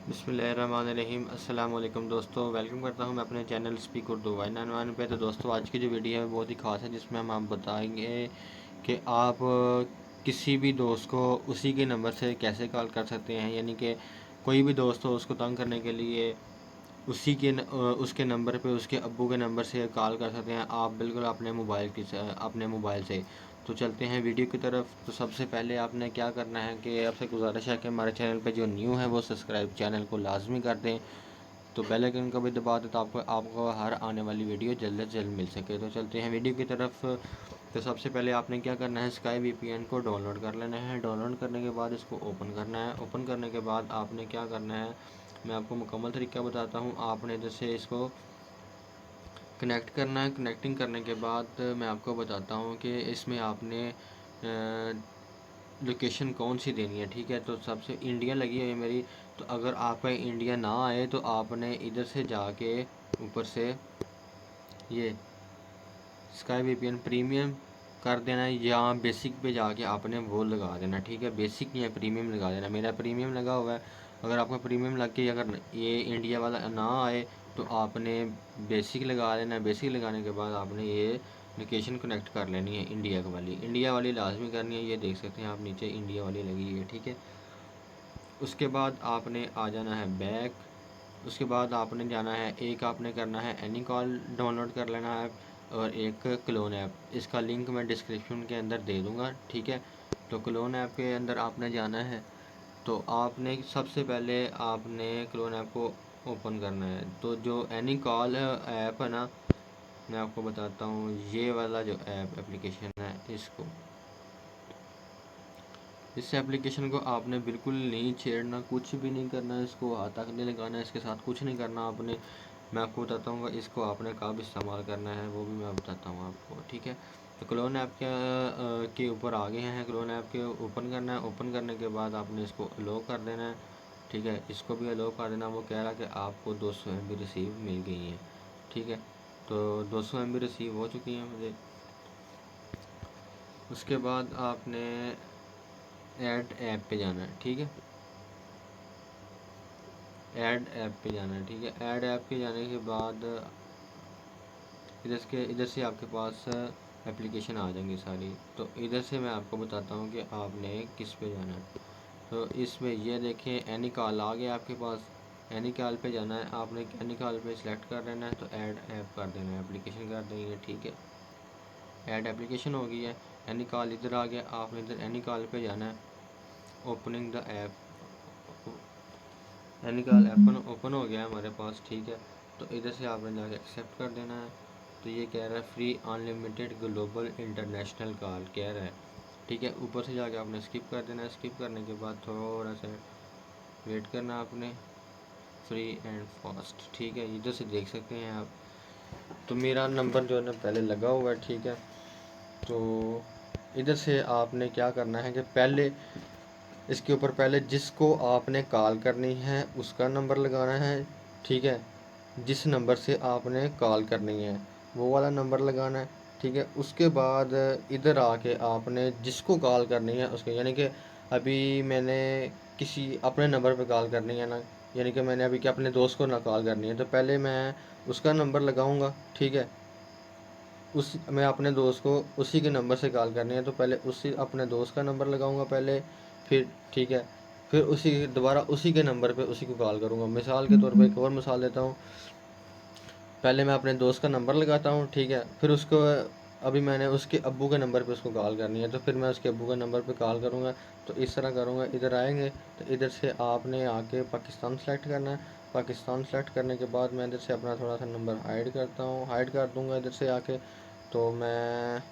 बिस्मिल्लाहिर्रहमानिर्रहीम। अस्सलाम वालेकुम दोस्तों, वेलकम करता हूं मैं अपने चैनल स्पीक उर्दू 191 पे। तो दोस्तों, आज की जो वीडियो है बहुत ही ख़ास है, जिसमें हम आप बताएंगे कि आप किसी भी दोस्त को उसी के नंबर से कैसे कॉल कर सकते हैं। यानी कि कोई भी दोस्त हो, उसको तंग करने के लिए उसके नंबर पे उसके अब्बू के नंबर से कॉल कर सकते हैं आप, बिल्कुल अपने मोबाइल से। तो चलते हैं वीडियो की तरफ। तो सबसे पहले आपने क्या करना है कि आपसे गुजारिश है कि हमारे चैनल पे जो न्यू है वो सब्सक्राइब चैनल को लाजमी कर दें, तो बेल आइकन को भी दबा दें, तो आपको हर आने वाली वीडियो जल्द से जल्द मिल सके। तो चलते हैं वीडियो की तरफ। तो सबसे पहले आपने क्या करना है, स्काई वीपीएन को डाउनलोड कर लेना है। डाउनलोड करने के बाद इसको ओपन करना है। ओपन करने के बाद आपने क्या करना है, मैं आपको मुकम्मल तरीका बताता हूँ। आपने जैसे इसको कनेक्ट करना है। कनेक्टिंग करने के बाद मैं आपको बताता हूँ कि इसमें आपने लोकेशन कौन सी देनी है। ठीक है, तो सबसे इंडिया लगी हुई है मेरी। तो अगर आपका इंडिया ना आए तो आपने इधर से जाके ऊपर से ये स्काई वीपीएन प्रीमियम कर देना है, या बेसिक पे जाके आपने वो लगा देना। ठीक है, बेसिक नहीं है, प्रीमियम लगा देना। मेरा प्रीमियम लगा हुआ है। अगर आपका प्रीमियम लग के अगर ये इंडिया वाला ना आए तो आपने बेसिक लगा देना। बेसिक लगाने के बाद आपने ये लोकेशन कनेक्ट कर लेनी है, इंडिया वाली लाजमी करनी है। ये देख सकते हैं आप, नीचे इंडिया वाली लगी हुई है। ठीक है, उसके बाद आपने आ जाना है बैक। उसके बाद आपने जाना है, एक आपने करना है एनी कॉल डाउनलोड कर लेना है, और एक क्लोन ऐप। इसका लिंक मैं डिस्क्रिप्शन के अंदर दे दूँगा। ठीक है, तो क्लोन ऐप के अंदर आपने जाना है। तो आपने सबसे पहले आपने क्लोन ऐप को ओपन करना है। तो जो एनी कॉल ऐप है ना, मैं आपको बताता हूँ, ये वाला जो ऐप एप्लीकेशन है, इसको इस एप्लीकेशन को आपने बिल्कुल नहीं छेड़ना, कुछ भी नहीं करना है, इसको हाथ तक नहीं लगाना है, इसके साथ कुछ नहीं करना आपने। मैं आपको बताता हूँ इसको आपने कब इस्तेमाल करना है, वो भी मैं बताता हूँ आपको। ठीक है, तो क्लोन ऐप के ऊपर आ गए हैं। क्लोन ऐप के ओपन करना है। ओपन करने के बाद आपने इसको अलो कर देना है। ठीक है, इसको भी अलो कर देना। वो कह रहा है कि आपको 200 MB रिसीव मिल गई है। ठीक है, तो 200 MB रिसीव हो चुकी हैं मुझे। उसके बाद आपने ऐड ऐप पे जाना है। ठीक है, ऐड ऐप पे जाना है। ठीक है, ऐड ऐप पे जाने के बाद इधर से आपके पास एप्लीकेशन आ जाएंगी सारी। तो इधर से मैं आपको बताता हूँ कि आपने किस पे जाना है। तो इसमें ये देखें, एनी कॉल आ गया आपके पास। एनी कॉल पे जाना है आपने, एनी कॉल पे सिलेक्ट कर लेना है। तो ऐड ऐप कर देना है, एप्लीकेशन कर देंगे। ठीक है, ऐड एप्लीकेशन हो गई है। एनी कॉल इधर आ गया, आपने इधर एनी कॉल पे जाना है। Opening the app, any call open हो गया हमारे पास। ठीक है, तो इधर से आपने जाके एक्सेप्ट कर देना है। तो ये कह रहा है free unlimited global international call कह रहा है। ठीक है, ऊपर से जाके आपने स्किप कर देना है। स्किप करने के बाद थोड़ा सा वेट करना आपने, फ्री एंड फास्ट। ठीक है, इधर से देख सकते हैं आप। तो मेरा नंबर जो है ना पहले लगा हुआ है। ठीक है, तो इधर से आपने क्या करना है कि पहले इसके ऊपर पहले जिसको आपने कॉल करनी है उसका नंबर लगाना है। ठीक है, जिस नंबर से आपने कॉल करनी है वो वाला नंबर लगाना है। ठीक है, उसके बाद इधर आके आपने जिसको कॉल करनी है उसके, यानी कि अभी मैंने किसी अपने नंबर पे कॉल करनी है ना, यानी कि मैंने अभी क्या अपने दोस्त को ना कॉल करनी है, तो पहले मैं उसका नंबर लगाऊंगा। ठीक है, उस मैं अपने दोस्त को उसी के नंबर से कॉल करनी है, तो पहले उसी अपने दोस्त का नंबर लगाऊंगा पहले, फिर ठीक है, फिर उसी दोबारा उसी के नंबर पे उसी को कॉल करूंगा। मिसाल के तौर पे एक और मिसाल देता हूँ। पहले मैं अपने दोस्त का नंबर लगाता हूँ। ठीक है, फिर उसको अभी मैंने उसके अब्बू के नंबर पे उसको कॉल करनी है, तो फिर मैं उसके अब्बू के नंबर पे कॉल करूँगा। तो इस तरह करूँगा। इधर आएंगे तो इधर से आपने आके पाकिस्तान सेलेक्ट करना है। पाकिस्तान सेलेक्ट करने के बाद मैं इधर से अपना थोड़ा सा नंबर हाइड करता हूँ, हाइड कर दूँगा इधर से आके। तो मैं